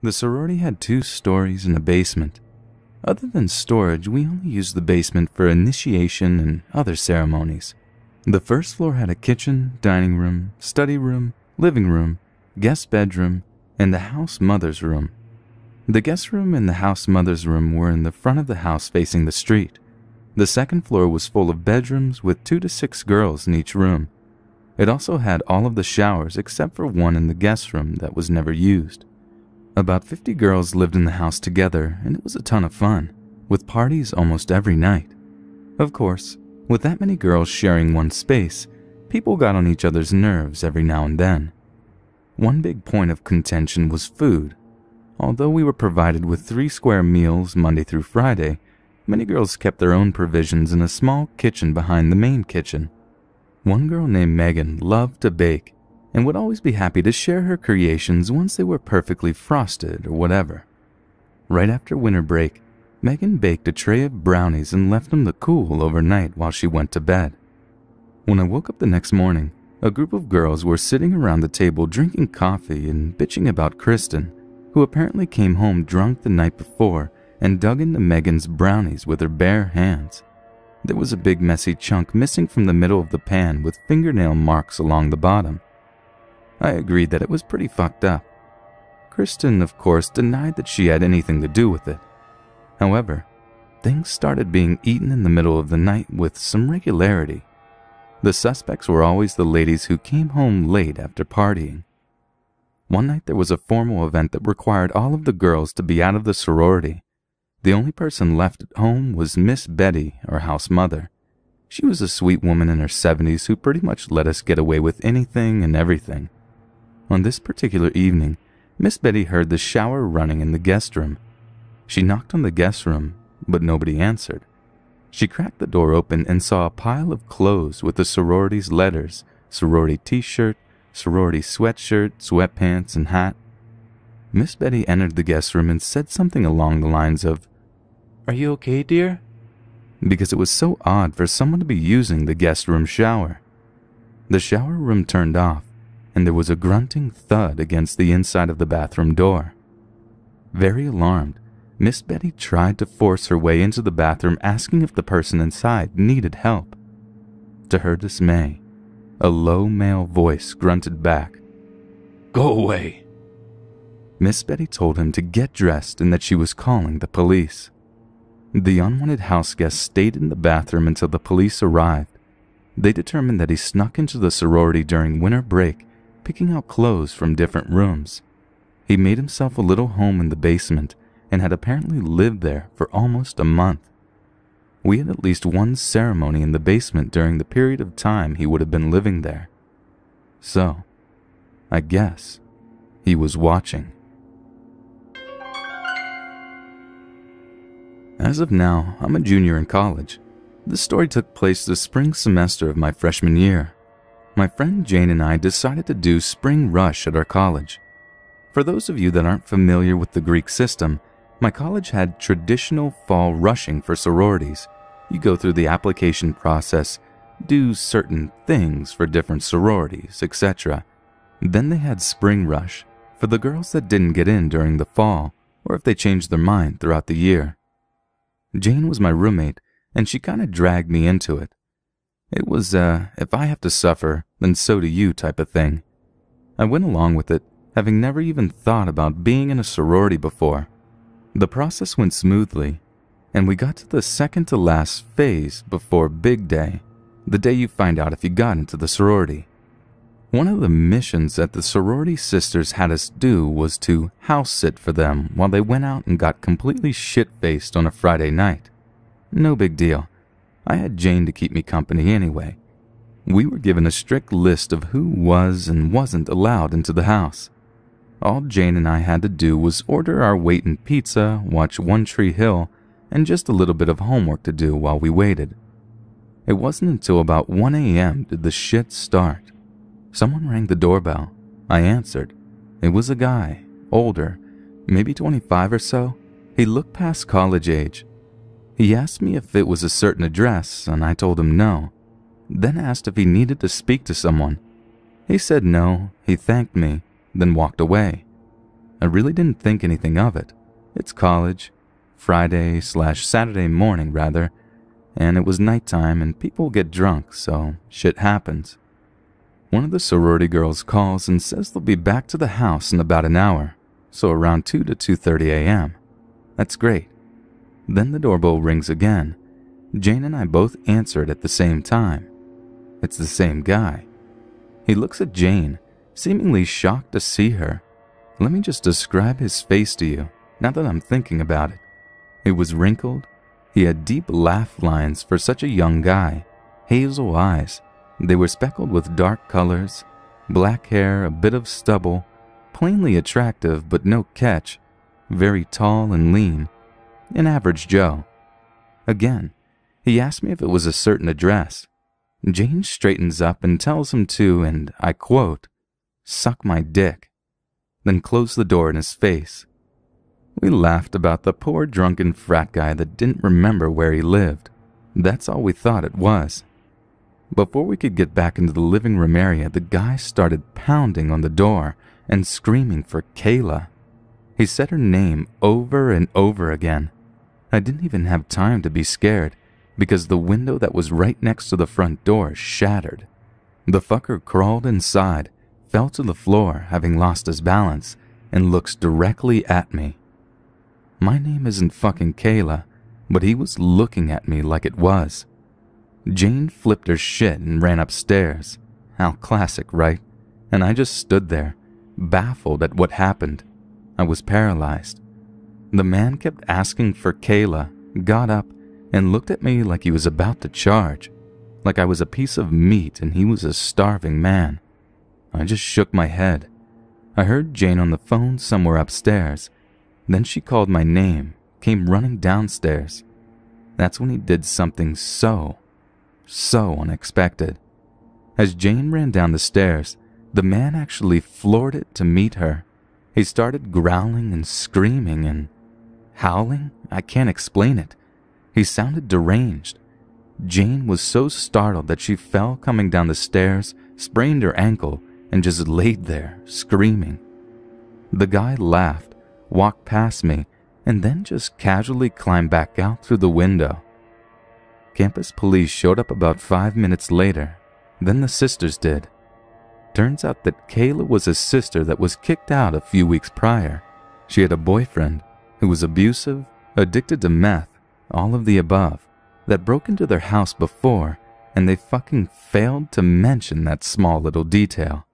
The sorority had 2 stories and a basement. Other than storage, we only used the basement for initiation and other ceremonies. The first floor had a kitchen, dining room, study room, living room, guest bedroom, and the house mother's room. The guest room and the house mother's room were in the front of the house facing the street. The second floor was full of bedrooms with 2 to 6 girls in each room. It also had all of the showers except for one in the guest room that was never used. About 50 girls lived in the house together, and it was a ton of fun, with parties almost every night. Of course, with that many girls sharing one space, people got on each other's nerves every now and then. One big point of contention was food. Although we were provided with 3 square meals Monday through Friday, many girls kept their own provisions in a small kitchen behind the main kitchen. One girl named Megan loved to bake and would always be happy to share her creations once they were perfectly frosted or whatever. Right after winter break, Megan baked a tray of brownies and left them to cool overnight while she went to bed. When I woke up the next morning, a group of girls were sitting around the table drinking coffee and bitching about Kristen, who apparently came home drunk the night before and dug into Megan's brownies with her bare hands. There was a big messy chunk missing from the middle of the pan with fingernail marks along the bottom. I agreed that it was pretty fucked up. Kristen, of course, denied that she had anything to do with it. However, things started being eaten in the middle of the night with some regularity. The suspects were always the ladies who came home late after partying. One night there was a formal event that required all of the girls to be out of the sorority. The only person left at home was Miss Betty, our house mother. She was a sweet woman in her 70s who pretty much let us get away with anything and everything. On this particular evening, Miss Betty heard the shower running in the guest room. She knocked on the guest room, but nobody answered. She cracked the door open and saw a pile of clothes with the sorority's letters, sorority t-shirt, sorority sweatshirt, sweatpants, and hat. Miss Betty entered the guest room and said something along the lines of, "Are you okay, dear?" Because it was so odd for someone to be using the guest room shower. The shower room turned off, and there was a grunting thud against the inside of the bathroom door. Very alarmed, Miss Betty tried to force her way into the bathroom, asking if the person inside needed help. To her dismay, a low male voice grunted back, "Go away." Miss Betty told him to get dressed and that she was calling the police. The unwanted house guest stayed in the bathroom until the police arrived. They determined that he snuck into the sorority during winter break, picking out clothes from different rooms. He made himself a little home in the basement and had apparently lived there for almost a month. We had at least one ceremony in the basement during the period of time he would have been living there. So, I guess he was watching. As of now, I'm a junior in college. This story took place the spring semester of my freshman year. My friend Jane and I decided to do spring rush at our college. For those of you that aren't familiar with the Greek system, my college had traditional fall rushing for sororities. You go through the application process, do certain things for different sororities, etc. Then they had spring rush for the girls that didn't get in during the fall, or if they changed their mind throughout the year. Jane was my roommate, and she kind of dragged me into it. It was, if I have to suffer, then so do you type of thing. I went along with it, having never even thought about being in a sorority before. The process went smoothly, and we got to the second to last phase before Big Day, the day you find out if you got into the sorority. One of the missions that the sorority sisters had us do was to house sit for them while they went out and got completely shit-faced on a Friday night. No big deal. I had Jane to keep me company anyway. We were given a strict list of who was and wasn't allowed into the house. All Jane and I had to do was order our weight in pizza, watch One Tree Hill, and just a little bit of homework to do while we waited. It wasn't until about 1 a.m. did the shit start. Someone rang the doorbell. I answered. It was a guy, older, maybe 25 or so. He looked past college age. He asked me if it was a certain address, and I told him no. Then asked if he needed to speak to someone. He said no, he thanked me, then walked away. I really didn't think anything of it. It's college, Friday/Saturday morning rather, and it was nighttime and people get drunk, so shit happens. One of the sorority girls calls and says they'll be back to the house in about an hour, so around 2 to 2:30 a.m. That's great. Then the doorbell rings again. Jane and I both answer it at the same time. It's the same guy. He looks at Jane, seemingly shocked to see her. Let me just describe his face to you, now that I'm thinking about it. It was wrinkled. He had deep laugh lines for such a young guy, hazel eyes. They were speckled with dark colors, black hair, a bit of stubble, plainly attractive but no catch, very tall and lean, an average Joe. Again, he asked me if it was a certain address. Jane straightens up and tells him to, and I quote, "suck my dick," then close the door in his face. We laughed about the poor drunken frat guy that didn't remember where he lived. That's all we thought it was. Before we could get back into the living room area, the guy started pounding on the door and screaming for Kayla. He said her name over and over again. I didn't even have time to be scared because the window that was right next to the front door shattered. The fucker crawled inside, fell to the floor having lost his balance, and looks directly at me. My name isn't fucking Kayla, but he was looking at me like it was. Jane flipped her shit and ran upstairs. How classic, right? And I just stood there, baffled at what happened. I was paralyzed. The man kept asking for Kayla, got up, and looked at me like he was about to charge, like I was a piece of meat and he was a starving man. I just shook my head. I heard Jane on the phone somewhere upstairs. Then she called my name, came running downstairs. That's when he did something so unexpected. As Jane ran down the stairs, the man actually floored it to meet her. He started growling and screaming and howling. I can't explain it. He sounded deranged. Jane was so startled that she fell coming down the stairs, sprained her ankle, and just laid there, screaming. The guy laughed, walked past me, and then just casually climbed back out through the window. Campus police showed up about 5 minutes later. Then the sisters did. Turns out that Kayla was a sister that was kicked out a few weeks prior. She had a boyfriend who was abusive, addicted to meth, all of the above, that broke into their house before, and they fucking failed to mention that small little detail.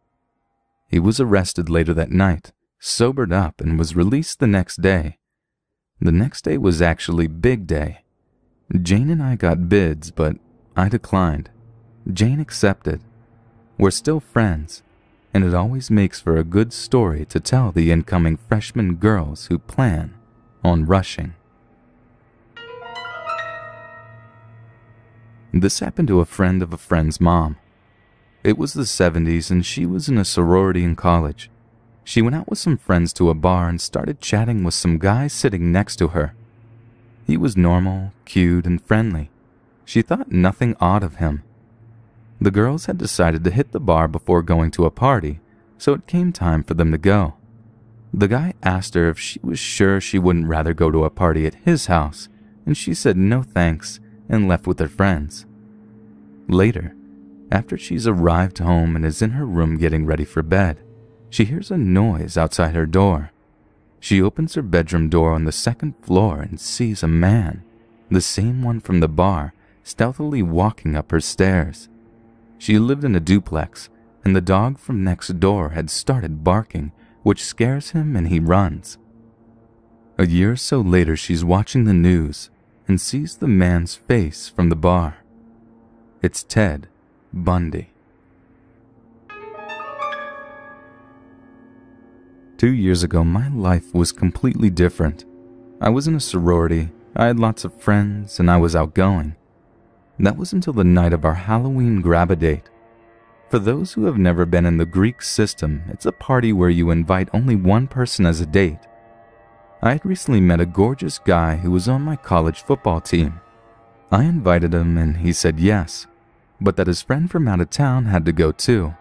He was arrested later that night, sobered up, and was released the next day. The next day was actually big day. Jane and I got bids, but I declined. Jane accepted. We're still friends, and it always makes for a good story to tell the incoming freshman girls who plan on rushing. This happened to a friend of a friend's mom. It was the 70s and she was in a sorority in college. She went out with some friends to a bar and started chatting with some guy sitting next to her. He was normal, cute, and friendly. She thought nothing odd of him. The girls had decided to hit the bar before going to a party, so it came time for them to go. The guy asked her if she was sure she wouldn't rather go to a party at his house, and she said no thanks and left with her friends. Later, after she's arrived home and is in her room getting ready for bed, she hears a noise outside her door. She opens her bedroom door on the second floor and sees a man, the same one from the bar, stealthily walking up her stairs. She lived in a duplex, and the dog from next door had started barking, which scares him and he runs. A year or so later, she's watching the news and sees the man's face from the bar. It's Ted Bundy. 2 years ago, my life was completely different. I was in a sorority, I had lots of friends, and I was outgoing. That was until the night of our Halloween grab-a-date. For those who have never been in the Greek system, it's a party where you invite only one person as a date. I had recently met a gorgeous guy who was on my college football team. I invited him and he said yes, but that his friend from out of town had to go too.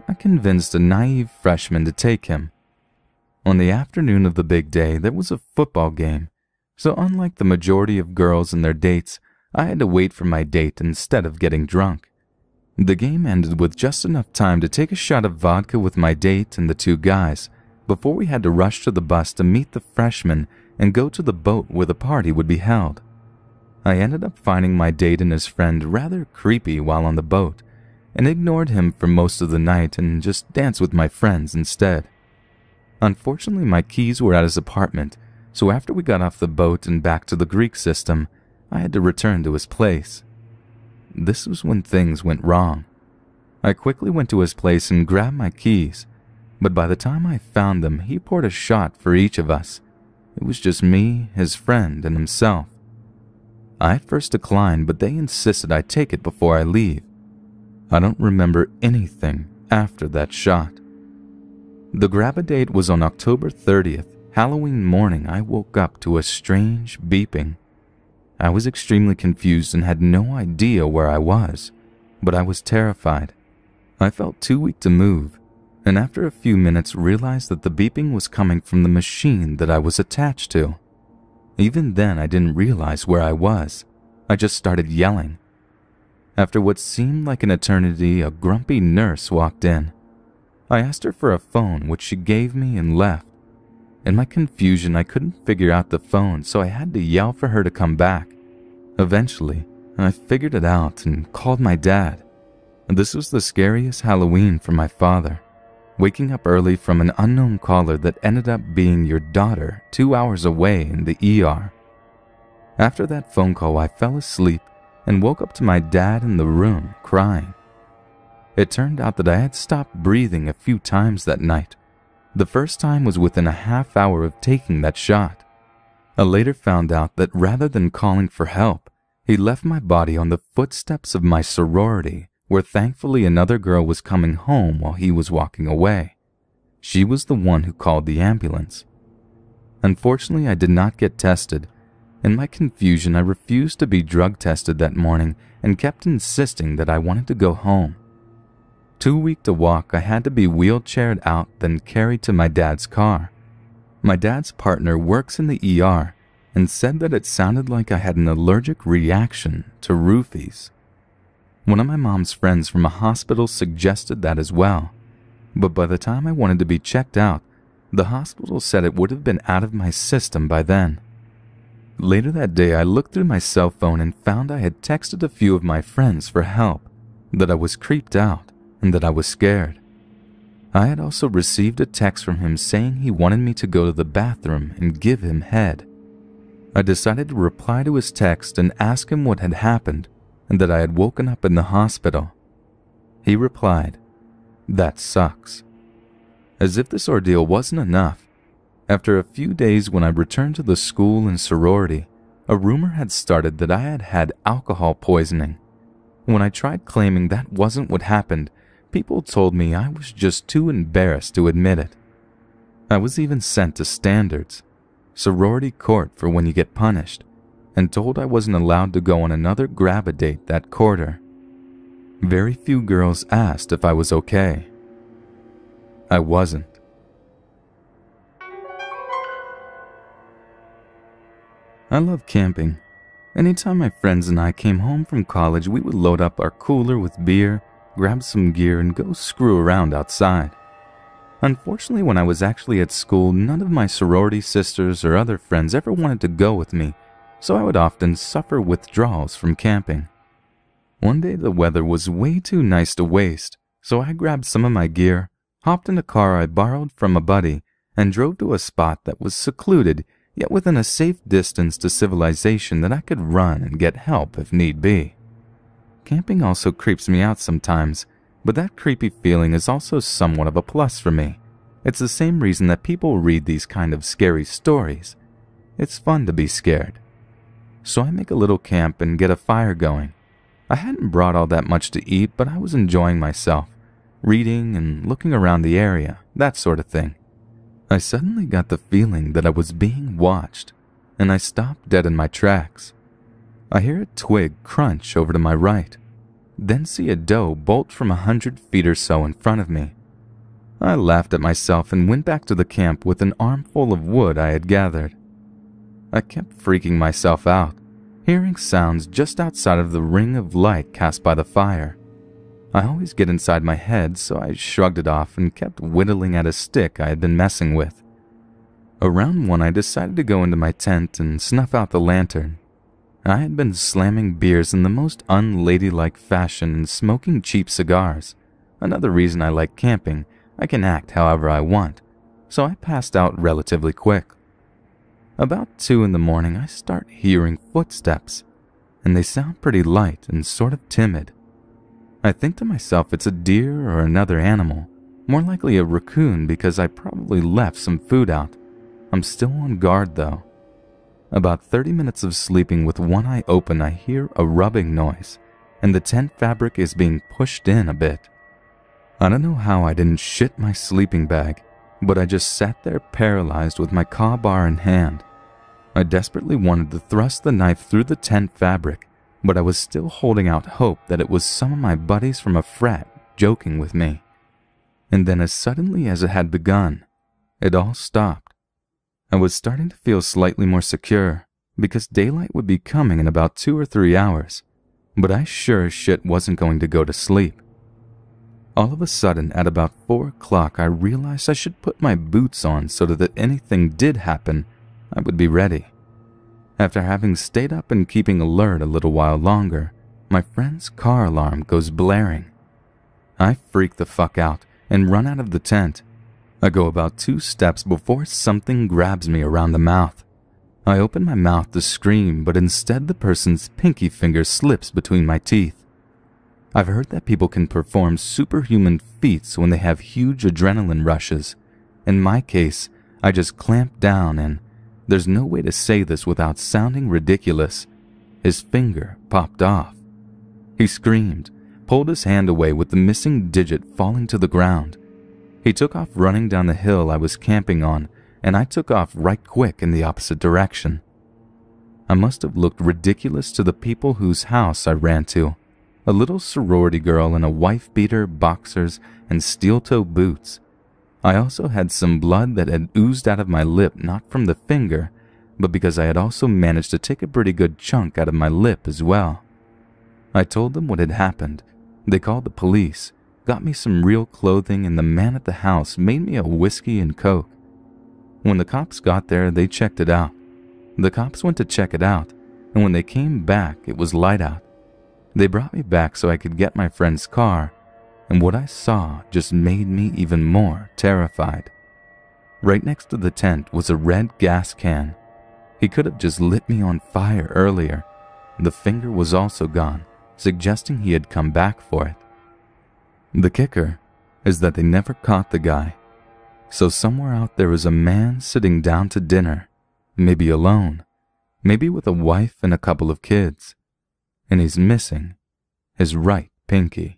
I convinced a naive freshman to take him. On the afternoon of the big day, there was a football game, so unlike the majority of girls and their dates, I had to wait for my date instead of getting drunk. The game ended with just enough time to take a shot of vodka with my date and the two guys before we had to rush to the bus to meet the freshmen and go to the boat where the party would be held. I ended up finding my date and his friend rather creepy while on the boat, and ignored him for most of the night and just danced with my friends instead. Unfortunately, my keys were at his apartment, so after we got off the boat and back to the Greek system, I had to return to his place. This was when things went wrong. I quickly went to his place and grabbed my keys, but by the time I found them, he poured a shot for each of us. It was just me, his friend, and himself. I at first declined, but they insisted I take it before I leave. I don't remember anything after that shot. The grab-a-date was on October 30th, Halloween morning. I woke up to a strange beeping. I was extremely confused and had no idea where I was, but I was terrified. I felt too weak to move, and after a few minutes realized that the beeping was coming from the machine that I was attached to. Even then, I didn't realize where I was. I just started yelling. After what seemed like an eternity, a grumpy nurse walked in. I asked her for a phone, which she gave me and left. In my confusion, I couldn't figure out the phone, so I had to yell for her to come back. Eventually, I figured it out and called my dad. This was the scariest Halloween for my father, waking up early from an unknown caller that ended up being your daughter 2 hours away in the ER. After that phone call, I fell asleep and woke up to my dad in the room crying. It turned out that I had stopped breathing a few times that night. The first time was within a half hour of taking that shot. I later found out that rather than calling for help, he left my body on the footsteps of my sorority, where thankfully another girl was coming home while he was walking away. She was the one who called the ambulance. Unfortunately, I did not get tested. In my confusion, I refused to be drug tested that morning and kept insisting that I wanted to go home. Too weak to walk, I had to be wheelchaired out, then carried to my dad's car. My dad's partner works in the ER and said that it sounded like I had an allergic reaction to roofies. One of my mom's friends from a hospital suggested that as well, but by the time I wanted to be checked out, the hospital said it would have been out of my system by then. Later that day, I looked through my cell phone and found I had texted a few of my friends for help, that I was creeped out, and that I was scared. I had also received a text from him saying he wanted me to go to the bathroom and give him head. I decided to reply to his text and ask him what had happened and that I had woken up in the hospital. He replied, "That sucks." As if this ordeal wasn't enough, after a few days when I returned to the school and sorority, a rumor had started that I had had alcohol poisoning. When I tried claiming that wasn't what happened, people told me I was just too embarrassed to admit it. I was even sent to standards, sorority court for when you get punished, and told I wasn't allowed to go on another grab-a-date that quarter. Very few girls asked if I was okay. I wasn't. I love camping. Anytime my friends and I came home from college, we would load up our cooler with beer, grab some gear, and go screw around outside. Unfortunately, when I was actually at school, none of my sorority sisters or other friends ever wanted to go with me, so I would often suffer withdrawals from camping. One day the weather was way too nice to waste, so I grabbed some of my gear, hopped in a car I borrowed from a buddy, and drove to a spot that was secluded, yet within a safe distance to civilization that I could run and get help if need be. Camping also creeps me out sometimes, but that creepy feeling is also somewhat of a plus for me. It's the same reason that people read these kind of scary stories. It's fun to be scared. So I make a little camp and get a fire going. I hadn't brought all that much to eat, but I was enjoying myself, reading and looking around the area, that sort of thing. I suddenly got the feeling that I was being watched, and I stopped dead in my tracks. I hear a twig crunch over to my right, then see a doe bolt from 100 feet or so in front of me. I laughed at myself and went back to the camp with an armful of wood I had gathered. I kept freaking myself out, hearing sounds just outside of the ring of light cast by the fire. I always get inside my head, so I shrugged it off and kept whittling at a stick I had been messing with. Around 1, I decided to go into my tent and snuff out the lantern. I had been slamming beers in the most unladylike fashion and smoking cheap cigars. Another reason I like camping, I can act however I want, so I passed out relatively quick. About 2 in the morning, I start hearing footsteps, and they sound pretty light and sort of timid. I think to myself it's a deer or another animal, more likely a raccoon because I probably left some food out. I'm still on guard though. About 30 minutes of sleeping with one eye open, I hear a rubbing noise, and the tent fabric is being pushed in a bit. I don't know how I didn't shit my sleeping bag, but I just sat there paralyzed with my caw bar in hand. I desperately wanted to thrust the knife through the tent fabric, but I was still holding out hope that it was some of my buddies from a frat joking with me. And then as suddenly as it had begun, it all stopped. I was starting to feel slightly more secure, because daylight would be coming in about 2 or 3 hours, but I sure as shit wasn't going to go to sleep. All of a sudden, at about 4 o'clock, I realized I should put my boots on so that if anything did happen, I would be ready. After having stayed up and keeping alert a little while longer, my friend's car alarm goes blaring. I freak the fuck out and run out of the tent. I go about 2 steps before something grabs me around the mouth. I open my mouth to scream, but instead the person's pinky finger slips between my teeth. I've heard that people can perform superhuman feats when they have huge adrenaline rushes. In my case, I just clamped down and, there's no way to say this without sounding ridiculous, his finger popped off. He screamed, pulled his hand away with the missing digit falling to the ground. He took off running down the hill I was camping on, and I took off right quick in the opposite direction. I must have looked ridiculous to the people whose house I ran to. A little sorority girl in a wife-beater, boxers, and steel-toe boots. I also had some blood that had oozed out of my lip, not from the finger, but because I had also managed to take a pretty good chunk out of my lip as well. I told them what had happened. They called the police, got me some real clothing, and the man at the house made me a whiskey and coke. When the cops got there, they checked it out. The cops went to check it out, and when they came back, it was light out. They brought me back so I could get my friend's car, and what I saw just made me even more terrified. Right next to the tent was a red gas can. He could have just lit me on fire earlier. The finger was also gone, suggesting he had come back for it. The kicker is that they never caught the guy. So somewhere out there is a man sitting down to dinner, maybe alone, maybe with a wife and a couple of kids, and he's missing his right pinky.